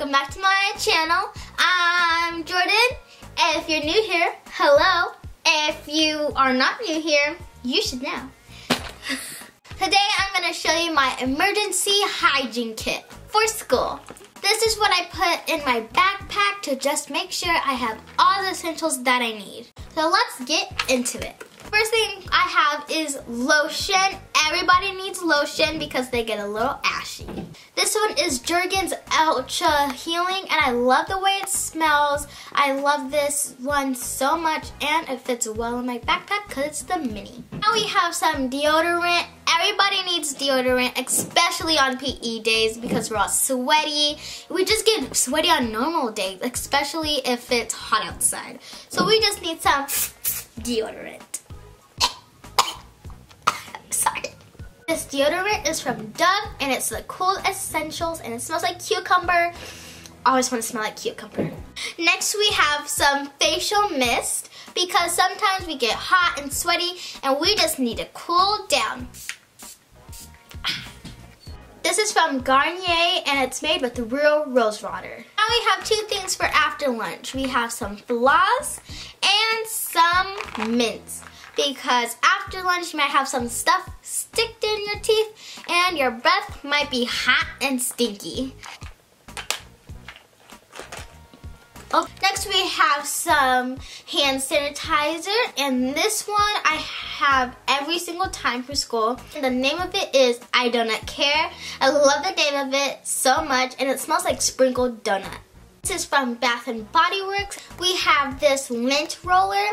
welcome back to my channel. I'm Jordan. If you're new here, hello. If you are not new here, you should know. Today I'm going to show you my emergency hygiene kit for school. This is what I put in my backpack to just make sure I have all the essentials that I need. So let's get into it. First thing I have is lotion. Everybody needs lotion because they get a little ashy. This one is Jergens Ultra Healing, and I love the way it smells. I love this one so much, and it fits well in my backpack because it's the mini. Now we have some deodorant. Everybody needs deodorant, especially on PE days because we're all sweaty. We just get sweaty on normal days, especially if it's hot outside. So we just need some deodorant. Sorry. This deodorant is from Dove, and it's the Cool Essentials, and it smells like cucumber. I always want to smell like cucumber. Next we have some facial mist because sometimes we get hot and sweaty and we just need to cool down. This is from Garnier, and it's made with real rose water. Now we have two things for after lunch. We have some floss and some mints. Because after lunch you might have some stuff stick in your teeth and your breath might be hot and stinky. Oh, next we have some hand sanitizer, and this one I have every single time for school. And the name of it is I Do Not Care. I love the name of it so much, and it smells like sprinkled donut. This is from Bath & Body Works. We have this lint roller.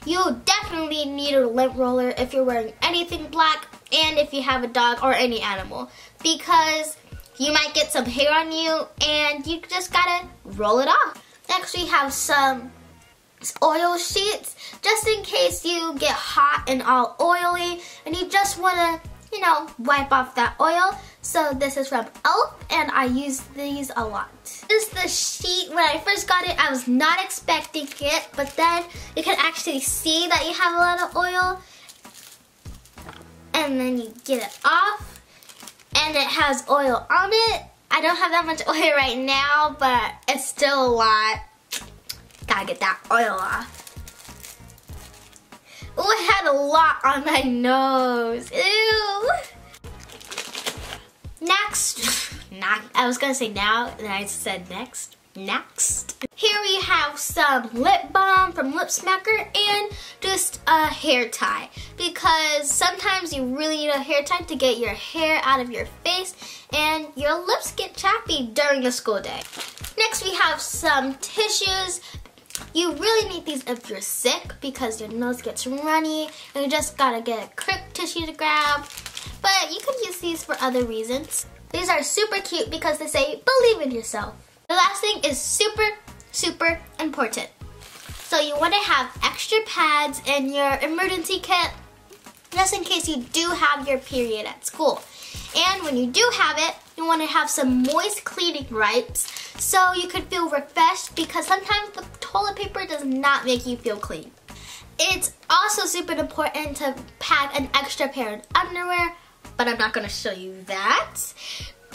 You definitely need a lint roller if you're wearing anything black and if you have a dog or any animal, because you might get some hair on you and you just gotta roll it off. Next we have some oil sheets just in case you get hot and all oily and you just wanna, you know, wipe off that oil. So this is from Elf, and I use these a lot. This is the sheet. When I first got it, I was not expecting it, but then you can actually see that you have a lot of oil. And then you get it off, and it has oil on it. I don't have that much oil right now, but it's still a lot. Gotta get that oil off. Oh, I had a lot on my nose. Ew. Next, I was gonna say now, and I said next. Here we have some lip balm from Lip Smacker and just a hair tie, because sometimes you really need a hair tie to get your hair out of your face and your lips get chappy during the school day. Next we have some tissues. You really need these if you're sick because your nose gets runny and you just gotta get a quick tissue to grab. But you can use these for other reasons. These are super cute because they say, believe in yourself. The last thing is super important. So you want to have extra pads in your emergency kit just in case you do have your period at school. And when you do have it, you want to have some moist cleaning wipes so you could feel refreshed, because sometimes the toilet paper does not make you feel clean. It's also super important to pack an extra pair of underwear, but I'm not going to show you that,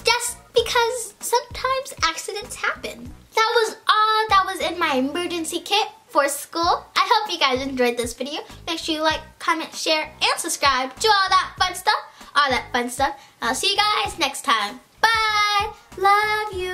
just because sometimes accidents happen. That was all that was in my emergency kit for school. I hope you guys enjoyed this video. Make sure you like, comment, share, and subscribe. Do all that fun stuff. I'll see you guys next time. Bye. Love you.